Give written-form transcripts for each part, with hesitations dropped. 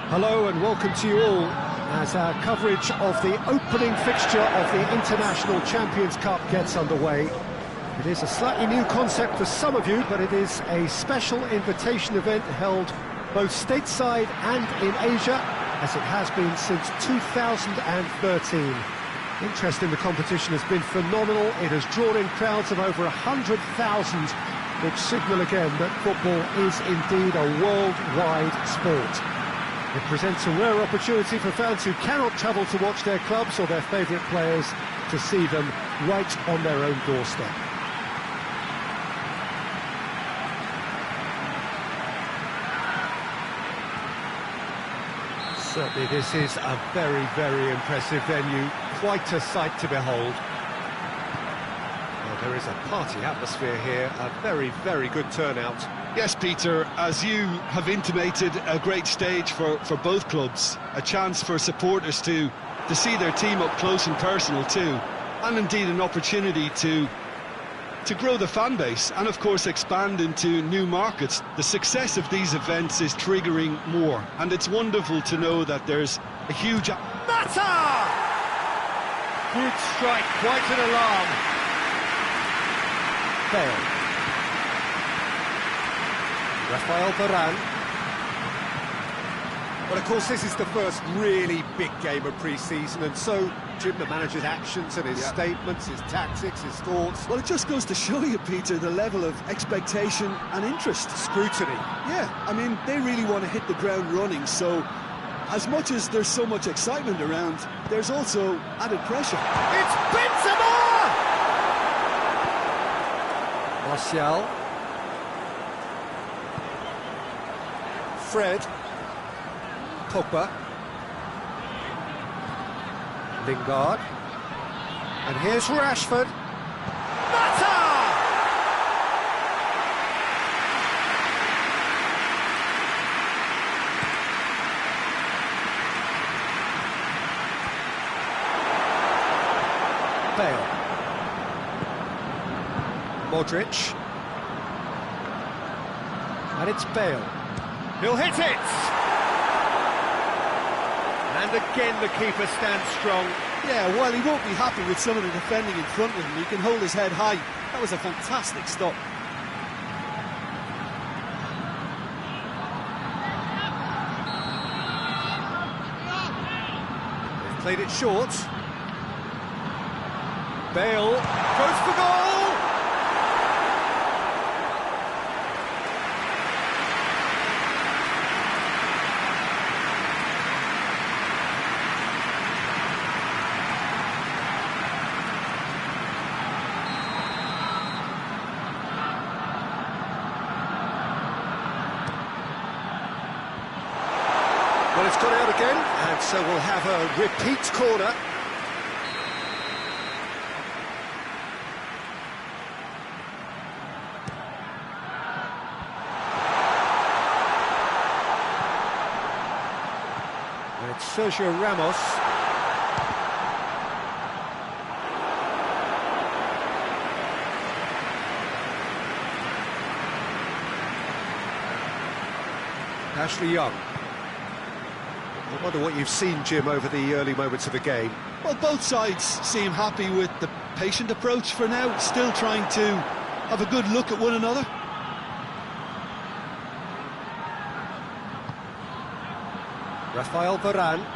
Hello and welcome to you all as our coverage of the opening fixture of the International Champions Cup gets underway. It is a slightly new concept for some of you, but it is a special invitation event held both stateside and in Asia, as it has been since 2013. Interest in the competition has been phenomenal. It has drawn in crowds of over 100,000, which signal again that football is indeed a worldwide sport. It presents a rare opportunity for fans who cannot travel to watch their clubs or their favourite players to see them right on their own doorstep. Certainly this is a very, very impressive venue, quite a sight to behold. Well, there is a party atmosphere here, a very, very good turnout. Yes, Peter, as you have intimated, a great stage for both clubs. A chance for supporters to see their team up close and personal too. And indeed an opportunity to grow the fan base and, of course, expand into new markets. The success of these events is triggering more. And it's wonderful to know that there's a huge... Mata! Good strike, quite an alarm. Bale. Rafael Varane. Well, of course, this is the first really big game of pre-season, and so, Jim, the manager's actions and his statements, his tactics, his thoughts... Well, it just goes to show you, Peter, the level of expectation and interest. Scrutiny. Yeah, I mean, they really want to hit the ground running, so as much as there's so much excitement around, there's also added pressure. It's Benzema! Martial. Fred. Pogba. Lingard. And here's Rashford. Mata! Bale. Modric. And it's Bale. He'll hit it! And again the keeper stands strong. Yeah, while he won't be happy with some of the defending in front of him, he can hold his head high. That was a fantastic stop. They've played it short. Bale goes for goal! Well, it's gone out again, and so we'll have a repeat corner. And it's Sergio Ramos. Ashley Young. I wonder what you've seen, Jim, over the early moments of the game. Well, both sides seem happy with the patient approach for now, still trying to have a good look at one another. Rafael Varane.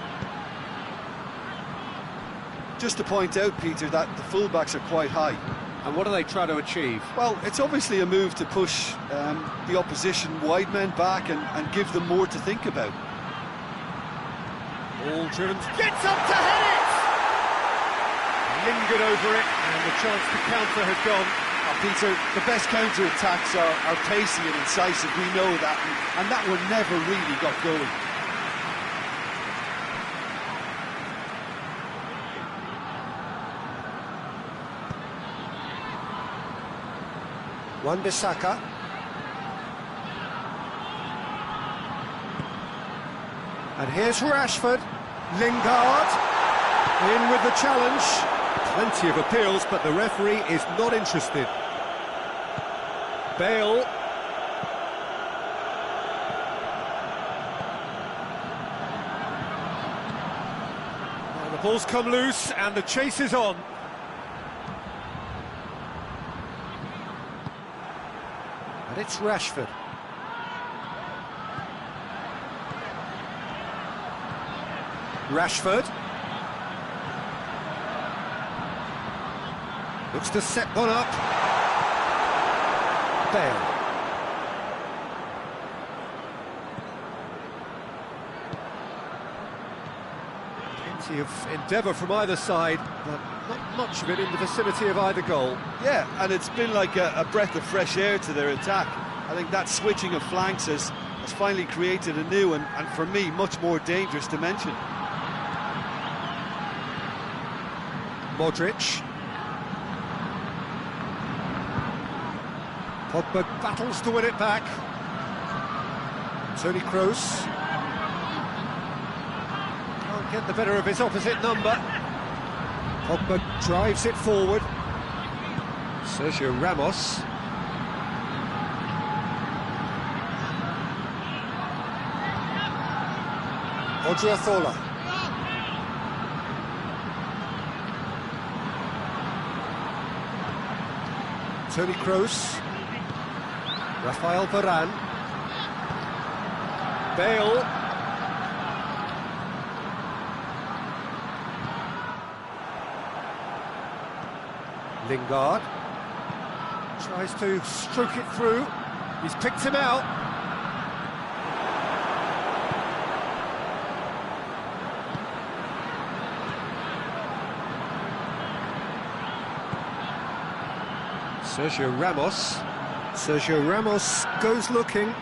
Just to point out, Peter, that the fullbacks are quite high. And what do they try to achieve? Well, it's obviously a move to push the opposition wide men back and give them more to think about. All driven, gets up to head it! Lingered over it, and the chance to counter has gone. Peter, the best counter-attacks are pacey and incisive, we know that, and that one never really got going. Wan-Bissaka. And here's Rashford. Lingard. In with the challenge. Plenty of appeals, but the referee is not interested. Bale. The ball's come loose and the chase is on. And it's Rashford. Rashford. Looks to set one up. Bale. Plenty of endeavour from either side, but not much of it in the vicinity of either goal. Yeah, and it's been like a breath of fresh air to their attack. I think that switching of flanks has finally created a new and for me, much more dangerous dimension. Modric. Pogba battles to win it back. Toni Kroos. Can't get the better of his opposite number. Pogba drives it forward. Sergio Ramos. Odriozola. Toni Kroos. Rafael Varane. Bale. Lingard. Tries to stroke it through. He's picked him out. Sergio Ramos. Sergio Ramos goes looking.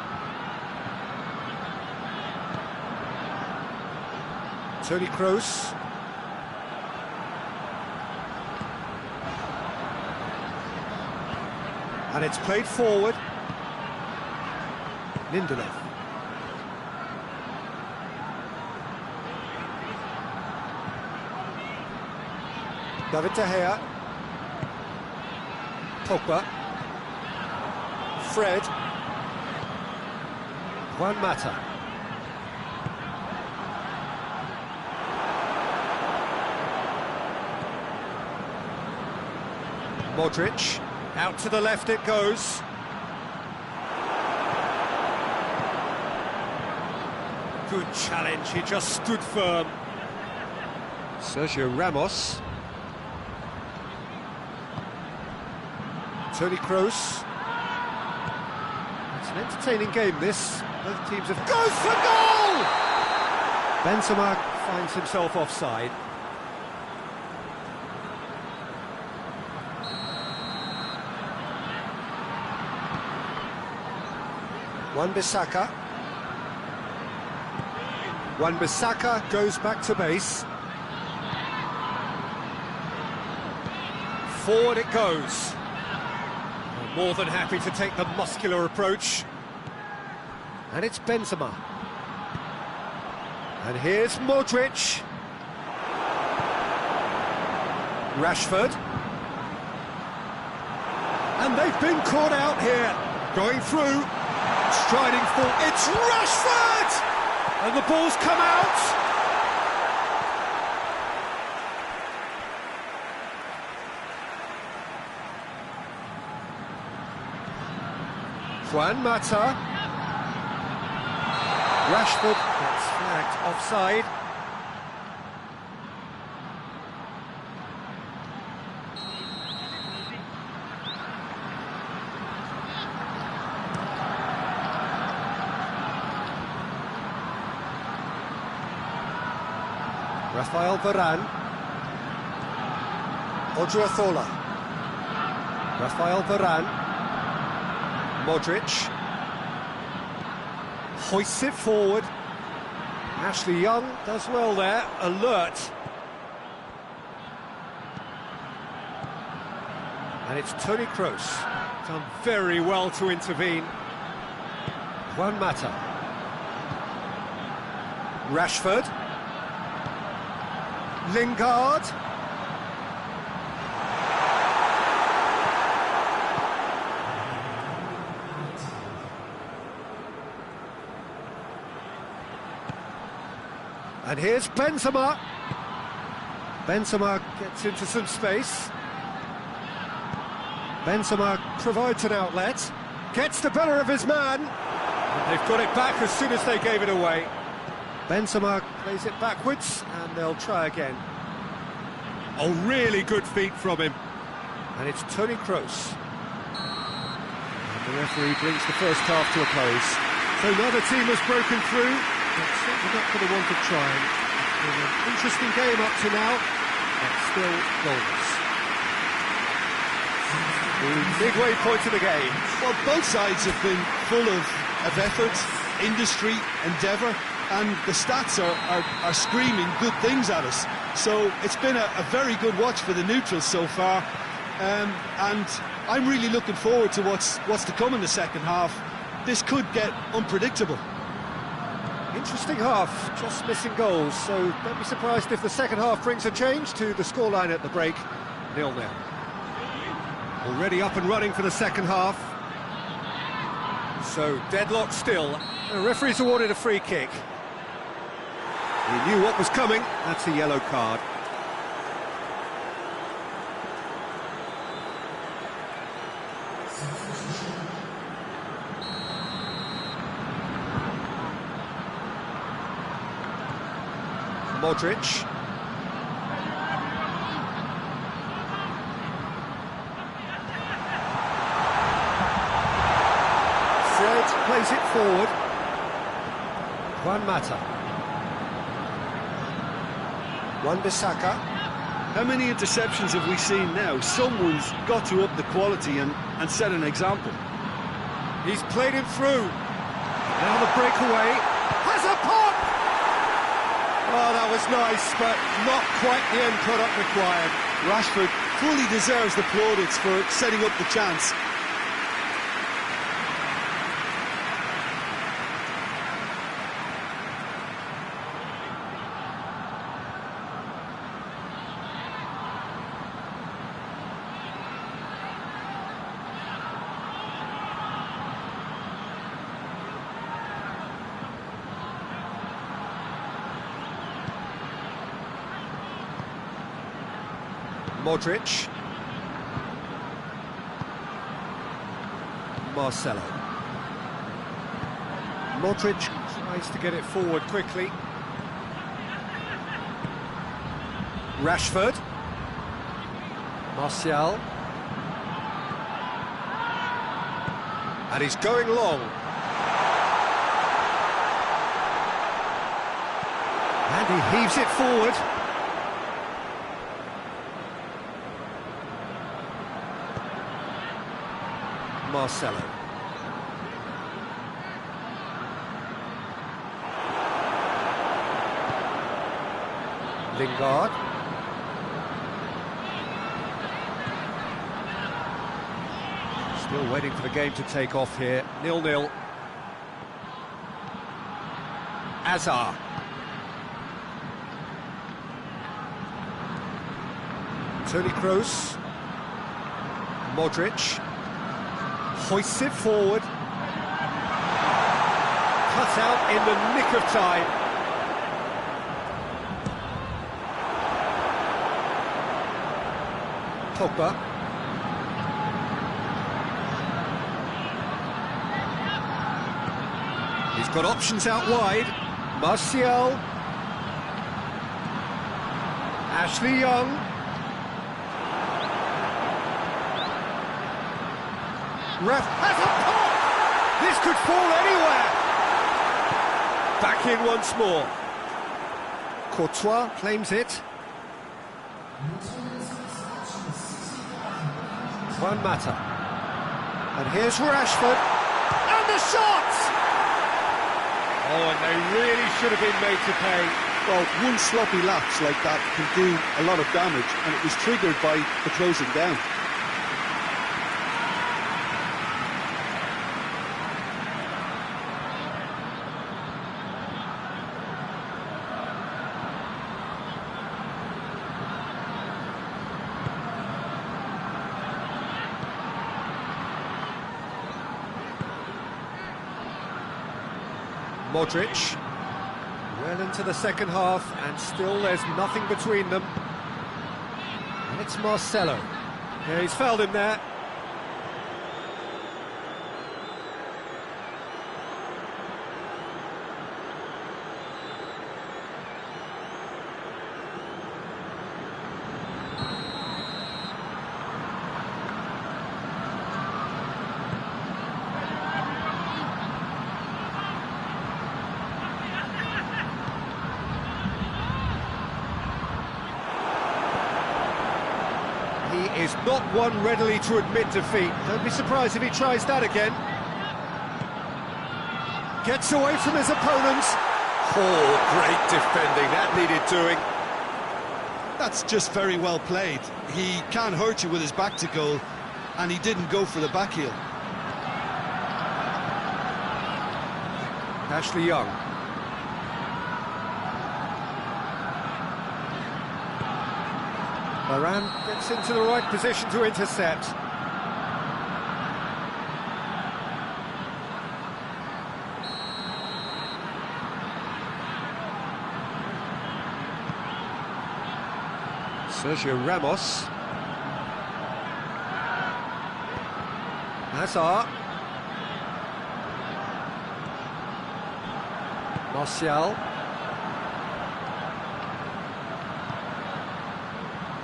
Toni Kroos. And it's played forward. Lindelof. David De Gea. Pogba. Fred. Juan Mata. Modric. Out to the left it goes. Good challenge, he just stood firm. Sergio Ramos. Toni Kroos. It's an entertaining game, this. Both teams have... Goes for goal! Benzema finds himself offside. Wan-Bissaka. Wan-Bissaka goes back to base. Forward it goes. More than happy to take the muscular approach. And it's Benzema. And here's Modric. Rashford. And they've been caught out here. Going through. Striding full. It's Rashford! And the ball's come out. Juan Mata. Rashford gets flagged offside. Rafael Varane. Odriozola. Rafael Varane. Modric. Hoists it forward. Ashley Young does well there, alert. And it's Toni Kroos. Done very well to intervene. Juan Mata. Rashford. Lingard. And here's Benzema. Benzema gets into some space. Benzema provides an outlet, gets the better of his man. And they've got it back as soon as they gave it away. Benzema plays it backwards, and they'll try again. Oh, really good feet from him. And it's Toni Kroos. And the referee brings the first half to a close. So neither team has broken through, but certainly not going to want to try. It's been an interesting game up to now, but still goalless. The midway point of the game. Well, both sides have been full of effort, industry, endeavour, and the stats are screaming good things at us. So it's been a very good watch for the neutrals so far, and I'm really looking forward to what's to come in the second half. This could get unpredictable. Interesting half, just missing goals, so don't be surprised if the second half brings a change to the scoreline at the break. 0-0. Already up and running for the second half. So deadlock still. The referee's awarded a free kick. He knew what was coming. That's a yellow card. Modric. Fred plays it forward. Juan Mata. Wan-Bissaka. How many interceptions have we seen now? Someone's got to up the quality and set an example. He's played him through. Now the breakaway. Has a pop! Oh, that was nice, but not quite the end product required. Rashford fully deserves the plaudits for setting up the chance. Modric. Marcelo. Modric tries to get it forward quickly. Rashford. Martial. And he's going long. And he heaves it forward. Marcelo. Lingard. Still waiting for the game to take off here. 0-0. Azar. Toni Kroos. Modric. Hoists it forward. Cut out in the nick of time. Pogba. He's got options out wide. Martial. Ashley Young. Ref has a pop! This could fall anywhere! Back in once more. Courtois claims it. Juan Mata. And here's Rashford. And the shot! Oh, and they really should have been made to pay. Well, one sloppy lapse like that can do a lot of damage, and it was triggered by the closing down. Modric, well into the second half, and still there's nothing between them. It's Marcelo. Yeah, he's fouled him there. He is not one readily to admit defeat. Don't be surprised if he tries that again. Gets away from his opponents. Oh, great defending, that needed doing. That's just very well played. He can't hurt you with his back to goal, and he didn't go for the back heel. Ashley Young. Varane gets into the right position to intercept. Sergio Ramos. Hazard. Martial.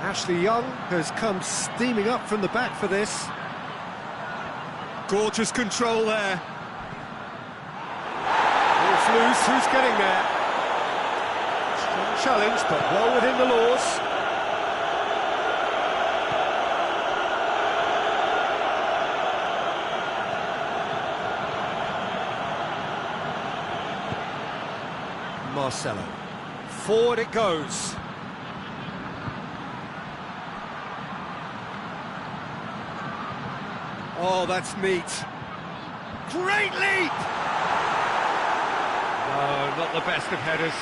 Ashley Young has come steaming up from the back for this. Gorgeous control there. Ball's loose, who's getting there? Strong challenge, but well within the laws. Marcelo. Forward it goes. Oh, that's neat. Great leap! No, not the best of headers.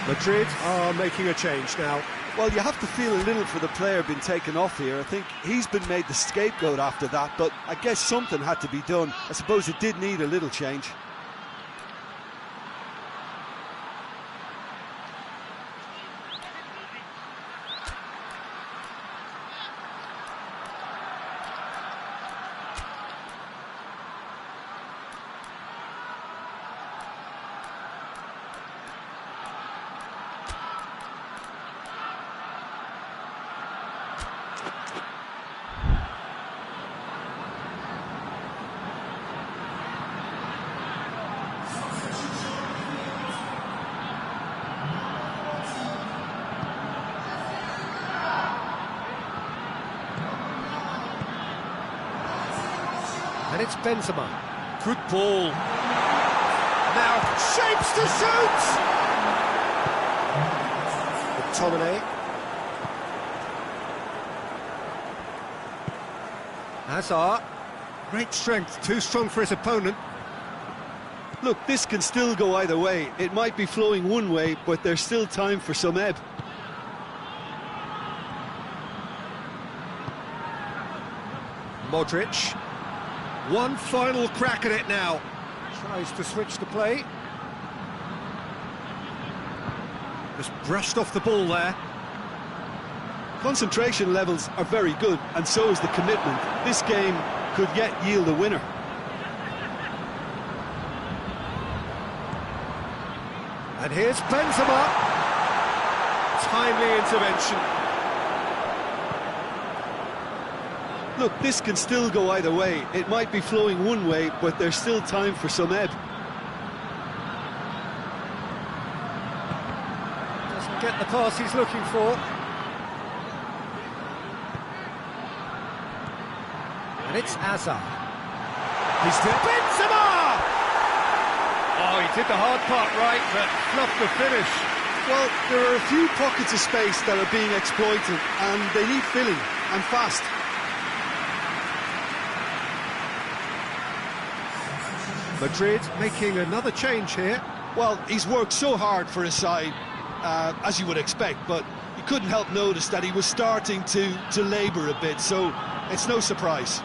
Madrid are making a change now. Well, you have to feel a little for the player being taken off here. I think he's been made the scapegoat after that, but I guess something had to be done. I suppose it did need a little change. And it's Benzema. Good ball. Now shapes to shoot! McTominay. Hazard. Great strength, too strong for his opponent. Look, this can still go either way. It might be flowing one way, but there's still time for some ebb. Modric. One final crack at it now. Tries to switch the play. Just brushed off the ball there. Concentration levels are very good, and so is the commitment. This game could yet yield a winner. And here's Benzema. Timely intervention. Look, this can still go either way. It might be flowing one way, but there's still time for some ebb. Doesn't get the pass he's looking for. And it's Hazard. He's there. Benzema! Oh, he did the hard part right, but fluffed the finish. Well, there are a few pockets of space that are being exploited, and they need filling, and fast. Madrid making another change here. Well, he's worked so hard for his side, as you would expect, but you couldn't help notice that he was starting to labour a bit, so it's no surprise.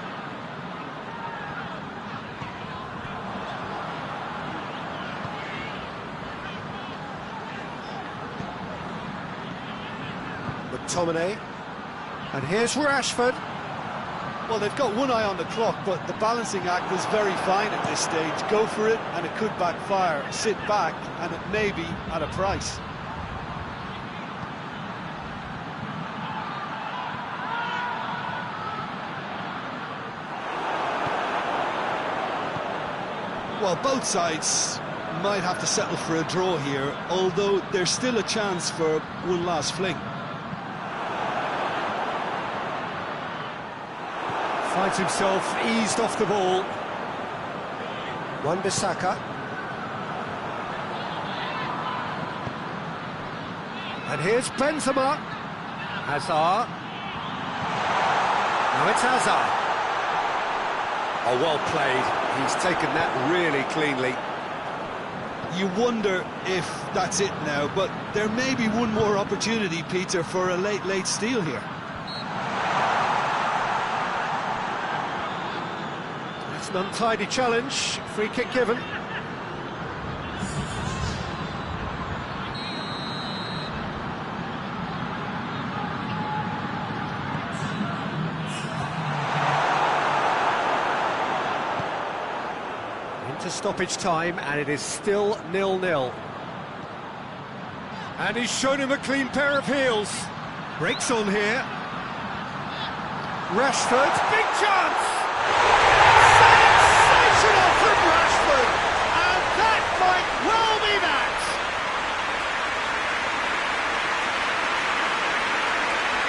McTominay. And here's Rashford. Well, they've got one eye on the clock, but the balancing act is very fine at this stage. Go for it, and it could backfire. Sit back, and it may be at a price. Well, both sides might have to settle for a draw here, although there's still a chance for one last fling. Finds himself eased off the ball. Wan-Bissaka. And here's Benzema. Hazard. Now it's Hazard. Oh, well played. He's taken that really cleanly. You wonder if that's it now, but there may be one more opportunity, Peter, for a late steal here. It's an untidy challenge. Free kick given. Into stoppage time, and it is still 0-0. And he's shown him a clean pair of heels. Breaks on here. Rashford, big chance! Sensational from Rashford! And that might well be that!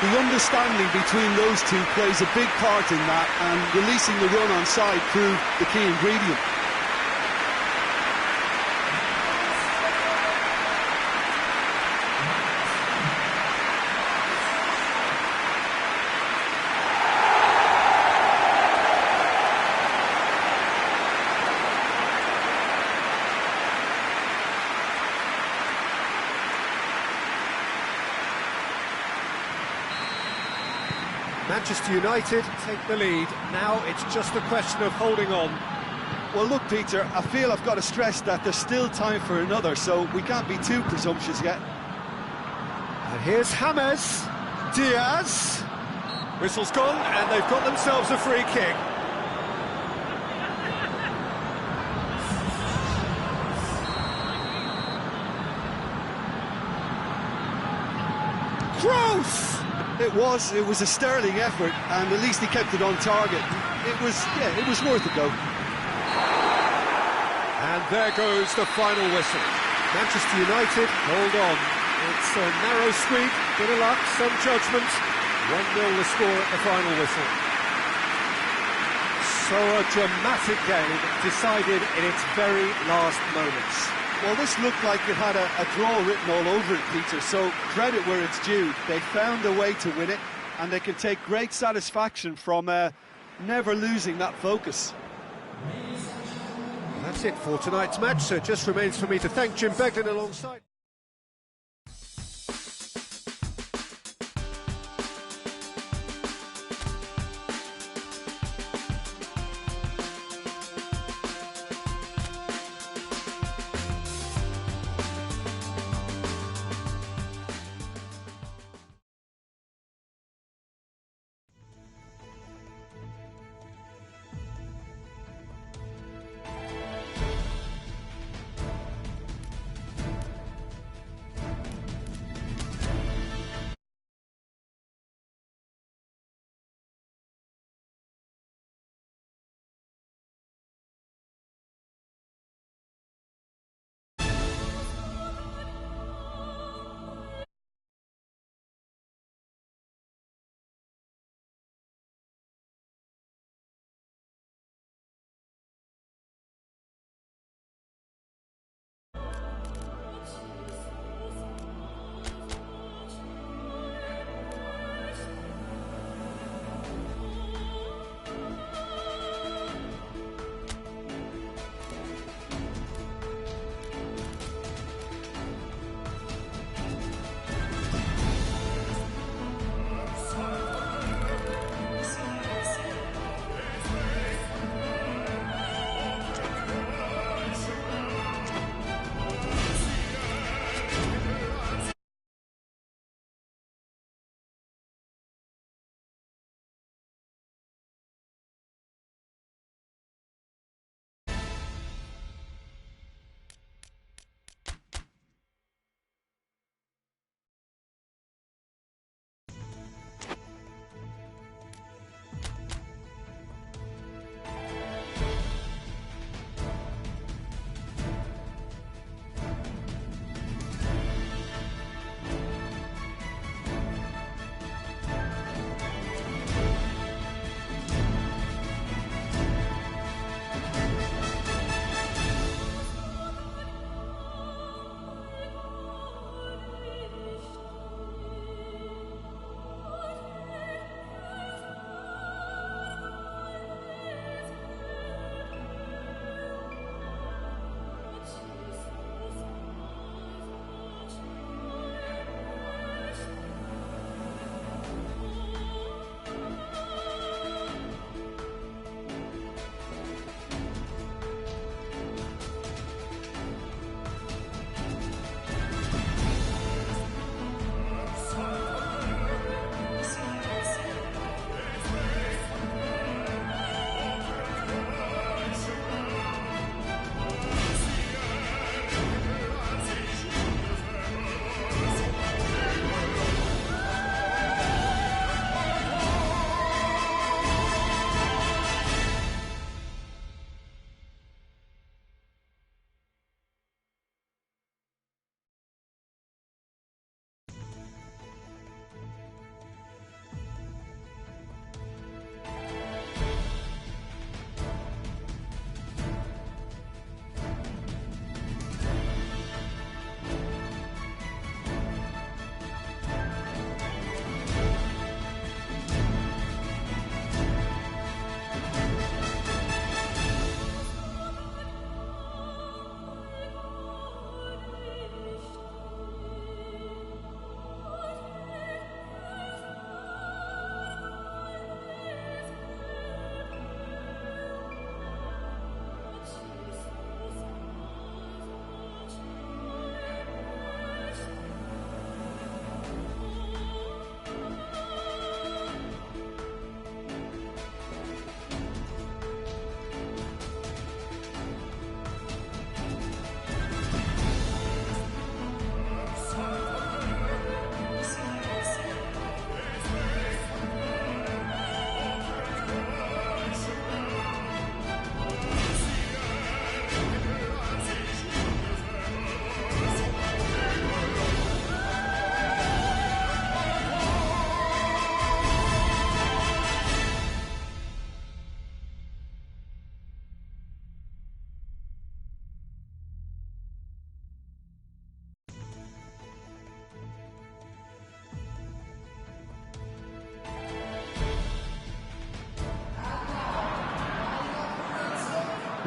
The understanding between those two plays a big part in that, and releasing the run on side proved the key ingredient. Manchester United take the lead. Now it's just a question of holding on. Well, look, Peter, I feel I've got to stress that there's still time for another, so we can't be too presumptuous yet. And here's James. Diaz. Whistle's gone, and they've got themselves a free kick. Gross! It was a sterling effort, and at least he kept it on target. It was worth a go. And there goes the final whistle. Manchester United hold on. It's a narrow squeak, bit of luck, some judgment. 1-0 the score at the final whistle. So a dramatic game decided in its very last moments. Well, this looked like it had a draw written all over it, Peter, so credit where it's due. They found a way to win it, and they can take great satisfaction from never losing that focus. That's it for tonight's match, so it just remains for me to thank Jim Beglin alongside.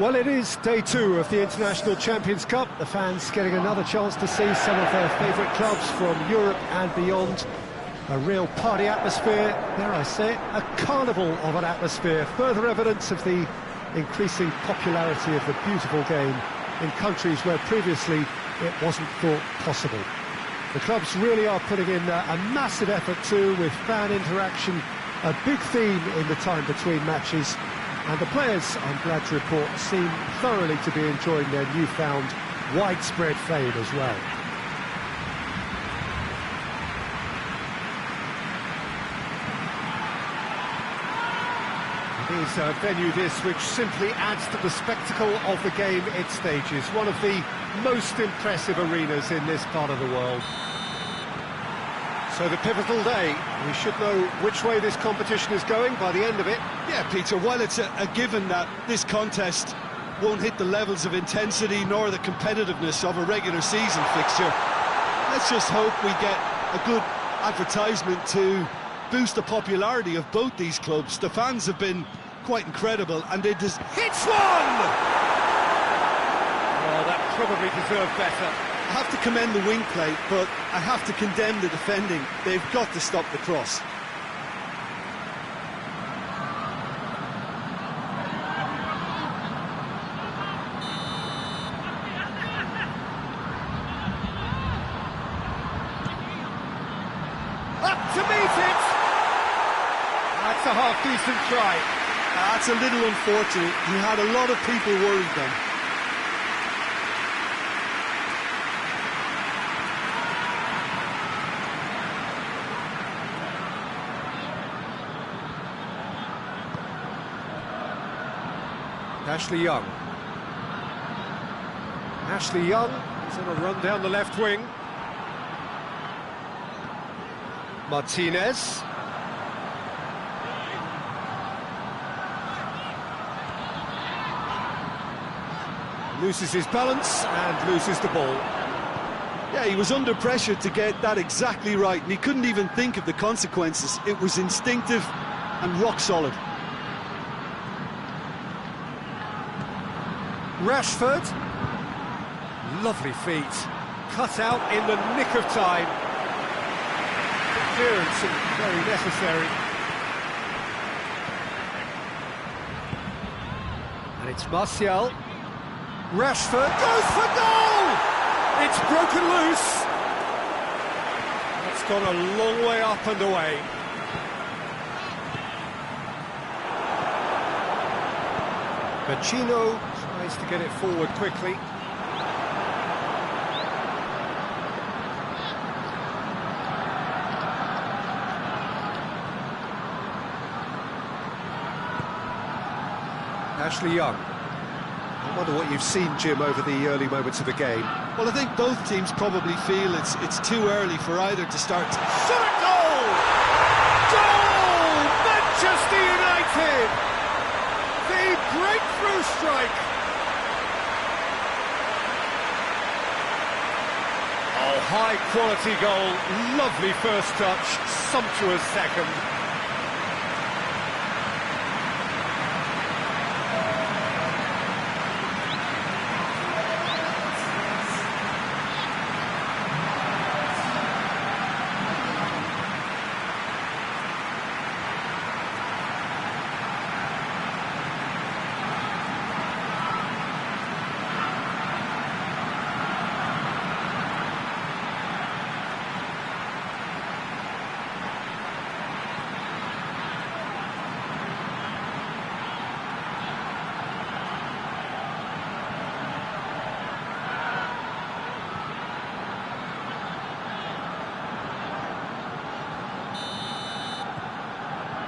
Well, it is day 2 of the International Champions Cup. The fans getting another chance to see some of their favourite clubs from Europe and beyond. A real party atmosphere, dare I say it, a carnival of an atmosphere. Further evidence of the increasing popularity of the beautiful game in countries where previously it wasn't thought possible. The clubs really are putting in a massive effort too, with fan interaction, a big theme in the time between matches. And the players, I'm glad to report, seem thoroughly to be enjoying their newfound widespread fame as well. It is a venue this which simply adds to the spectacle of the game it stages. One of the most impressive arenas in this part of the world. So the pivotal day, we should know which way this competition is going by the end of it. Yeah, Peter, while it's a given that this contest won't hit the levels of intensity nor the competitiveness of a regular season fixture, let's just hope we get a good advertisement to boost the popularity of both these clubs. The fans have been quite incredible, and they just hits one! Oh, that probably deserved better. I have to commend the wing play, but I have to condemn the defending. They've got to stop the cross. Up to meet it! That's a half-decent try. That's a little unfortunate. He had a lot of people worried then. Ashley Young. Ashley Young is on a run down the left wing. Martinez. Loses his balance and loses the ball. Yeah, he was under pressure to get that exactly right, and he couldn't even think of the consequences. It was instinctive and rock solid. Rashford, lovely feet, cut out in the nick of time. Clearance and very necessary. And it's Martial. Rashford goes for goal! It's broken loose. That's gone a long way up and away. Pacino tries to get it forward quickly. Ashley Young. I wonder what you've seen, Jim, over the early moments of the game. Well, I think both teams probably feel it's too early for either to start. Shot at goal! Goal! Manchester United! The breakthrough strike! Oh, high-quality goal, lovely first touch, sumptuous second.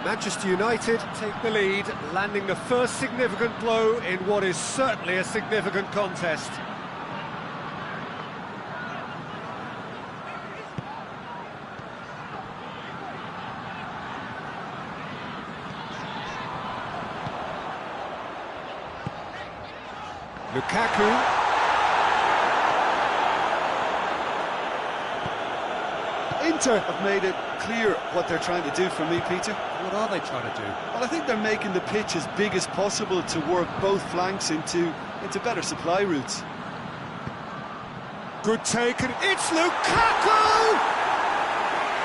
Manchester United take the lead, landing the first significant blow in what is certainly a significant contest. Lukaku. Inter have made it clear what they're trying to do for me, Peter. What are they trying to do? Well, I think they're making the pitch as big as possible to work both flanks into better supply routes. Good take, and it's Lukaku!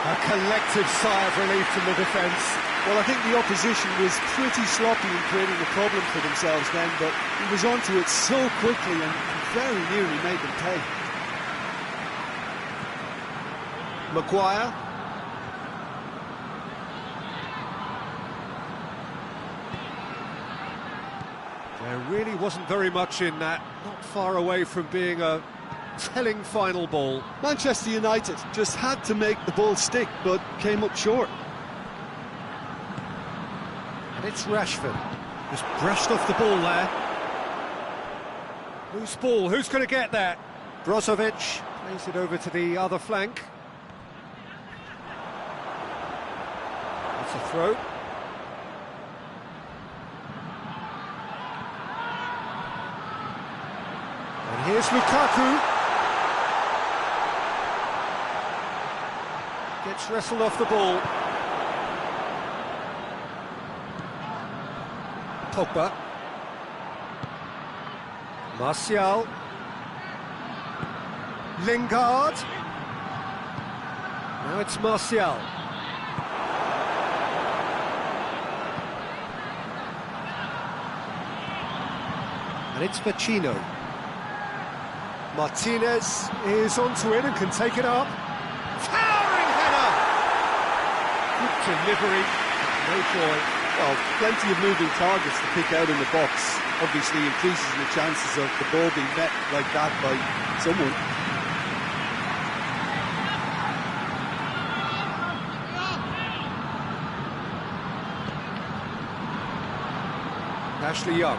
A collective sigh of relief from the defence. Well, I think the opposition was pretty sloppy in creating a problem for themselves then, but he was onto it so quickly and very nearly made them pay. Maguire. There really wasn't very much in that, not far away from being a telling final ball. Manchester United just had to make the ball stick, but came up short. And it's Rashford. Just brushed off the ball there. Loose ball, who's going to get that? Brozovic plays it over to the other flank. It's a throw. And here's Lukaku. Gets wrestled off the ball. Pogba. Martial. Lingard. Now it's Martial. And it's Vecino. Martinez is onto it and can take it up. Towering header! Good delivery, no joy. Well, plenty of moving targets to pick out in the box. Obviously increases the chances of the ball being met like that by someone. Ashley Young.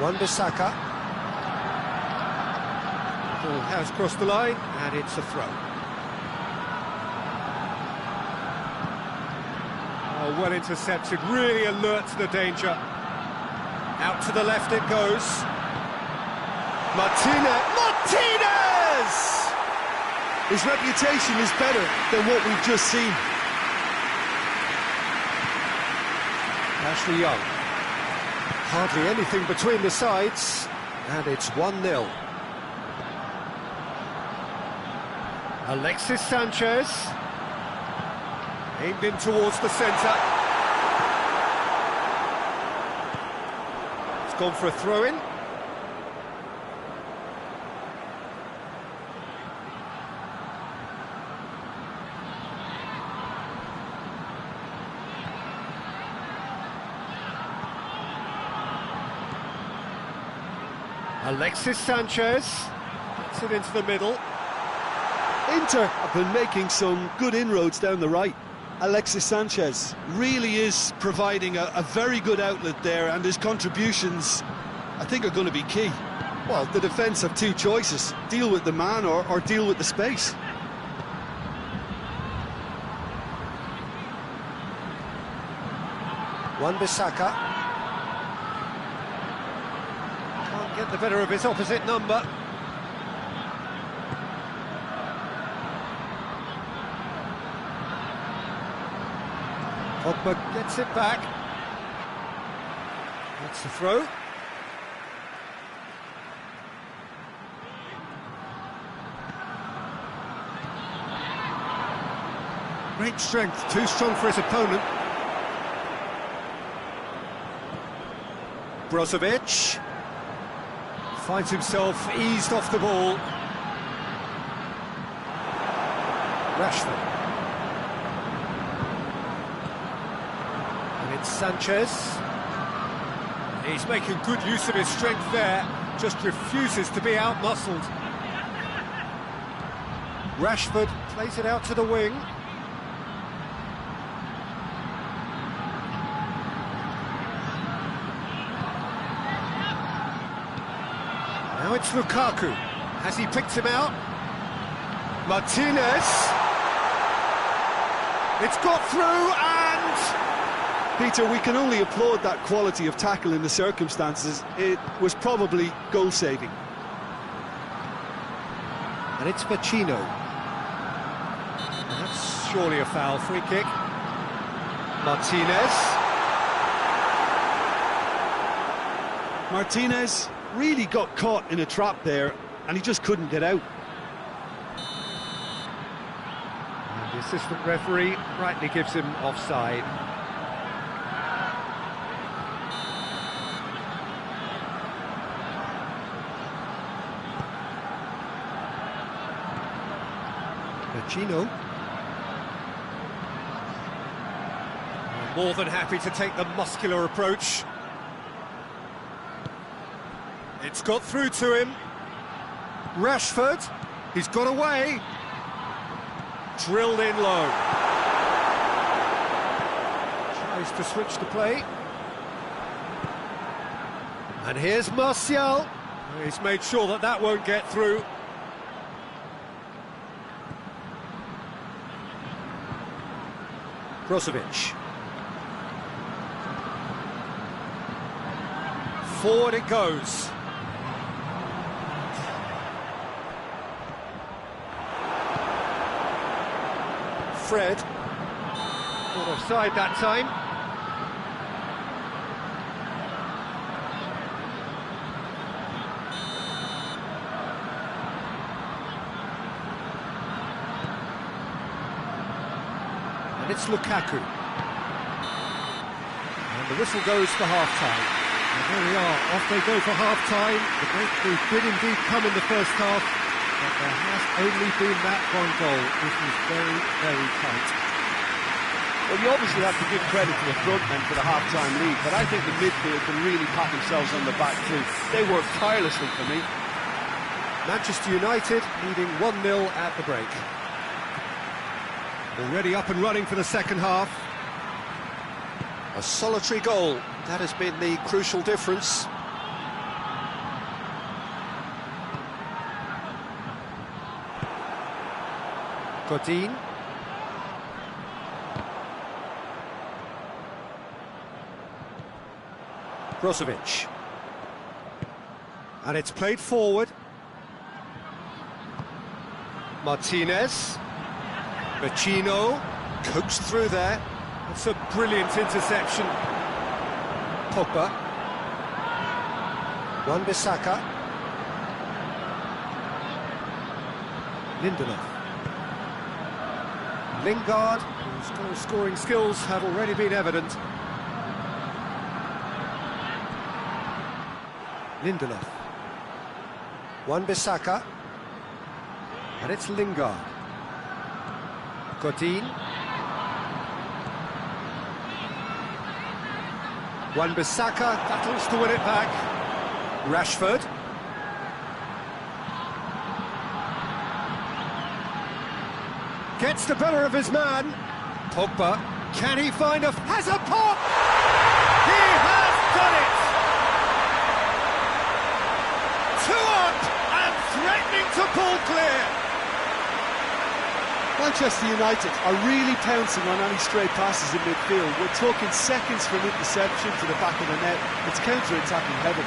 Wan-Bissaka. Ball has crossed the line, and it's a throw. Oh, well intercepted, really alert to the danger. Out to the left it goes. Martinez! His reputation is better than what we've just seen. Ashley Young. Hardly anything between the sides, and it's 1-0. Alexis Sanchez. Aimed in towards the centre. It's gone for a throw-in. Alexis Sanchez puts it into the middle. Inter have been making some good inroads down the right. Alexis Sanchez really is providing a very good outlet there, and his contributions, I think, are going to be key. Well, the defence have two choices: deal with the man or deal with the space. Wan-Bissaka. Can't get the better of his opposite number. Pogba gets it back. That's the throw. Great strength, too strong for his opponent. Brozovic finds himself eased off the ball. Rashford. And it's Sanchez. He's making good use of his strength there, just refuses to be out-muscled. Rashford plays it out to the wing. Now it's Lukaku. Has he picked him out? Martinez. It's got through, and Peter, we can only applaud that quality of tackle in the circumstances. It was probably goal-saving. And it's Pacino. And that's surely a foul. Free kick. Martinez. Martinez really got caught in a trap there, and he just couldn't get out. And the assistant referee rightly gives him offside. Pacino. More than happy to take the muscular approach. It's got through to him. Rashford, he's got away. Drilled in low. Tries to switch the play. And here's Martial. He's made sure that that won't get through. Brozovic. Forward it goes. Fred. Not offside that time. And it's Lukaku. And the whistle goes for half-time. And there we are, off they go for half-time. The breakthrough did indeed come in the first half, but there has only been that one goal. This was very, very tight. Well, you obviously have to give credit to the front men for the half-time lead, but I think the midfield can really pat themselves on the back too. They worked tirelessly for me. Manchester United leading 1-0 at the break. Already up and running for the second half. A solitary goal, that has been the crucial difference. Godin. Brozovic. And it's played forward. Martinez. Pacino. Coaxed through there. That's a brilliant interception. Pogba. Wan-Bissaka. Lindelof. Lingard, whose goal-scoring skills have already been evident. Lindelof. Wan-Bissaka. And it's Lingard. Godin. Wan-Bissaka battles to win it back. Rashford. Gets the better of his man. Pogba. Can he find has a pop! He has done it! 2 up and threatening to pull clear. Manchester United are really pouncing on any stray passes in midfield. We're talking seconds from interception to the back of the net. It's counter-attacking heaven.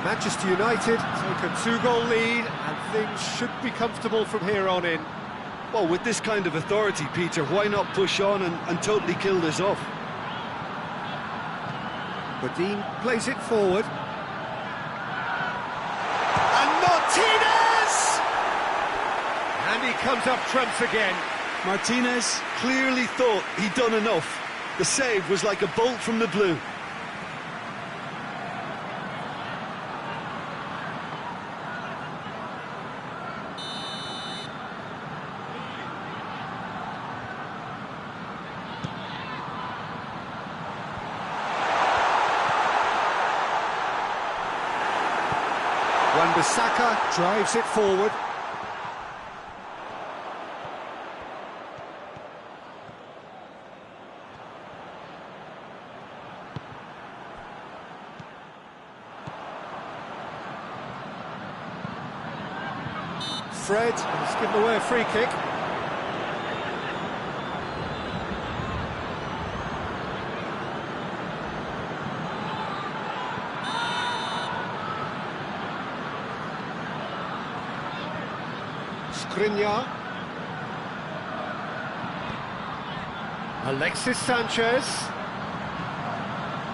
Manchester United take a 2-goal lead and things should be comfortable from here on in. Well, with this kind of authority, Peter, why not push on and totally kill this off? Godin plays it forward. And Martinez! And he comes up trumps again. Martinez clearly thought he'd done enough. The save was like a bolt from the blue. Wan-Bissaka drives it forward. Fred has given away a free kick. Skriniar. Alexis Sanchez.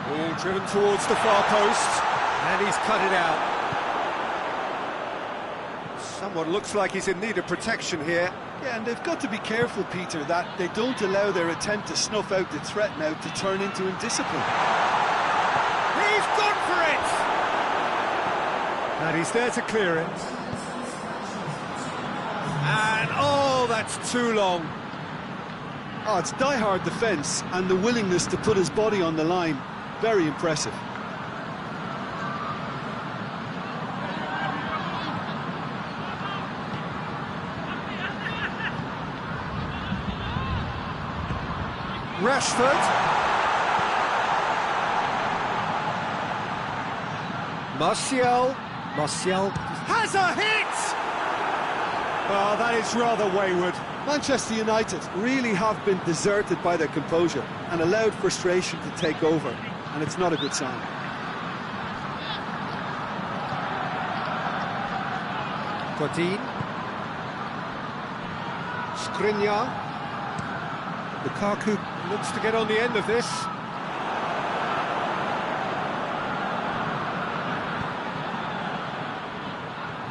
All driven towards the far post, and he's cut it out. Someone looks like he's in need of protection here. Yeah, and they've got to be careful, Peter, that they don't allow their attempt to snuff out the threat now to turn into indiscipline. He's gone for it! And he's there to clear it. And, oh, that's too long. Oh, it's die-hard defence and the willingness to put his body on the line. Very impressive. Rashford. Martial has a hit! Oh, that is rather wayward. Manchester United really have been deserted by their composure and allowed frustration to take over, and it's not a good sign. Godin. Skriniar. Lukaku looks to get on the end of this.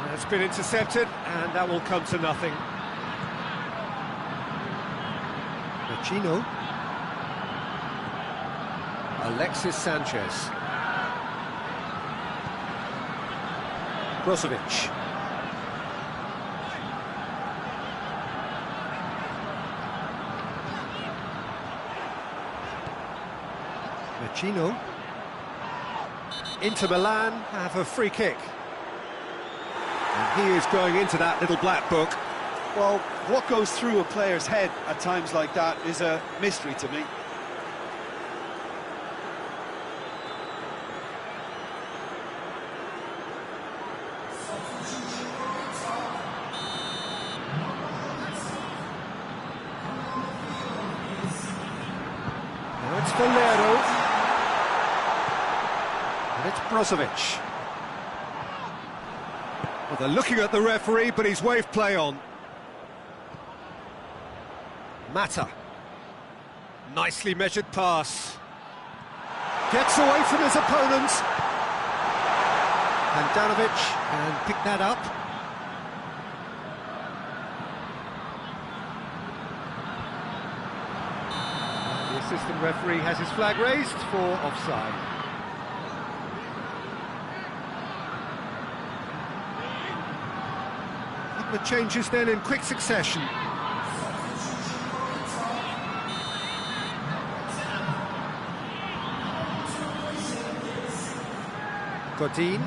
That's been intercepted, and that will come to nothing. Machino. Alexis Sanchez. Brozovic. Machino. Inter Milan have a free kick. And he is going into that little black book. Well, what goes through a player's head at times like that is a mystery to me. Now it's Valero. And it's Brozovic. Well, they're looking at the referee, but he's waved play on. Mata. Nicely measured pass. Gets away from his opponent. And Handanovic can pick that up. The assistant referee has his flag raised for offside. The changes then in quick succession. Godin.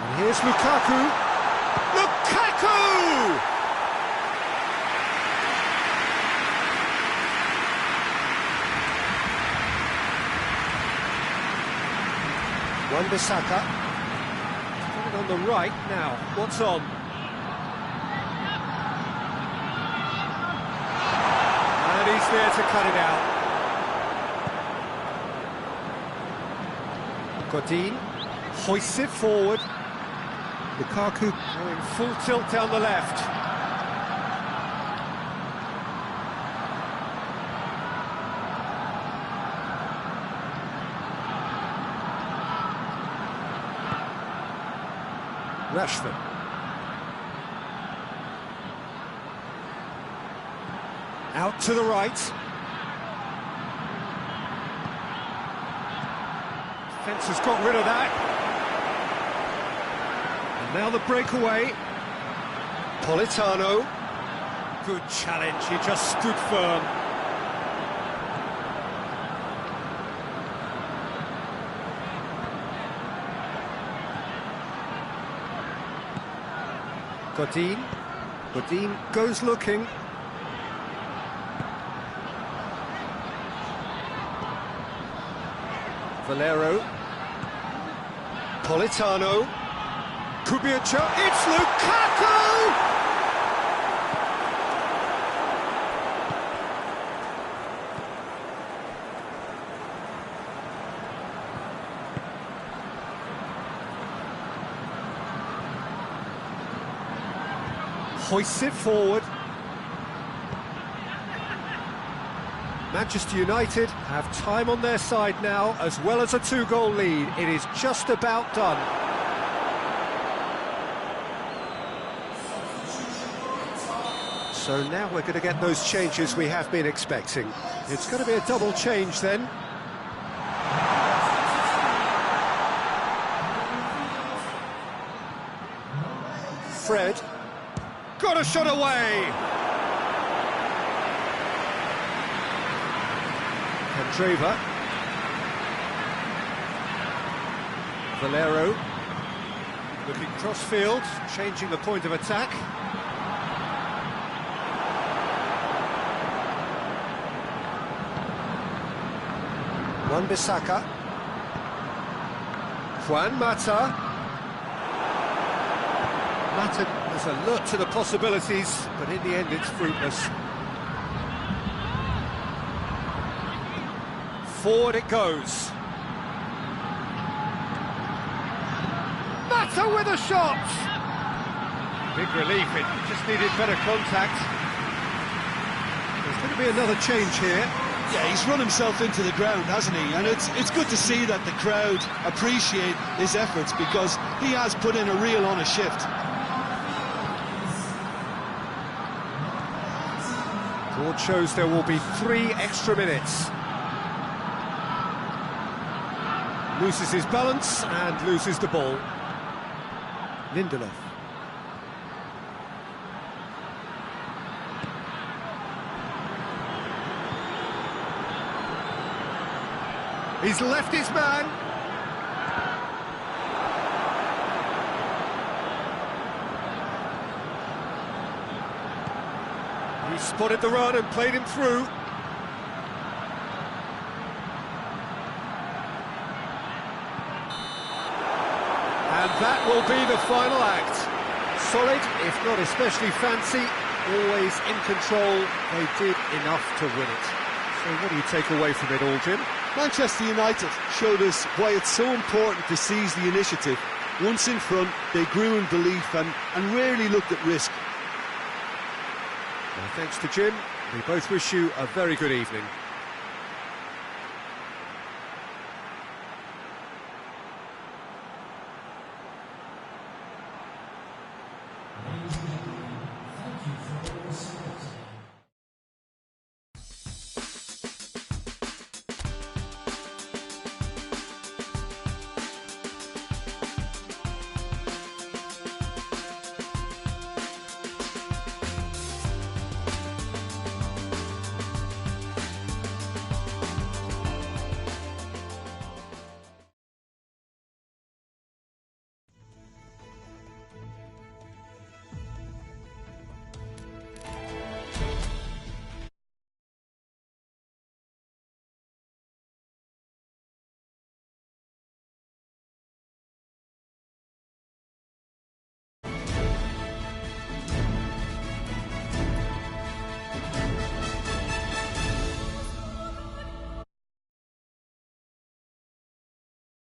And here's Lukaku. Lukaku! Wan-Bissaka. Got it on the right now. What's on? And he's there to cut it out. Godin hoists it forward. Lukaku going full tilt down the left. Rashford. Out to the right. Defence has got rid of that. And now the breakaway. Politano. Good challenge, he just stood firm. Godin goes looking. Valero. Politano. Could be a chance. It's Lukaku! Hoists it forward. Manchester United have time on their side now, as well as a 2-goal lead. It is just about done. So now we're going to get those changes we have been expecting. It's going to be a double change then. Fred. Got a shot away! Candreva. Valero. Looking cross-field, changing the point of attack. Wan-Bissaka. Juan Mata. Mata was alert to the possibilities, but in the end it's fruitless. Forward it goes. Mata with a shot! Big relief, it just needed better contact. There's going to be another change here. Yeah, he's run himself into the ground, hasn't he? And it's good to see that the crowd appreciate his efforts, because he has put in a real honest shift. Board shows there will be 3 extra minutes. Loses his balance and loses the ball. Lindelof. He's left his man. He spotted the run and played him through. And that will be the final act. Solid, if not especially fancy, always in control. They did enough to win it. So what do you take away from it all, Jim? Manchester United showed us why it's so important to seize the initiative. Once in front, they grew in belief and rarely looked at risk. Well, thanks to Jim. We both wish you a very good evening. Thank you for your support.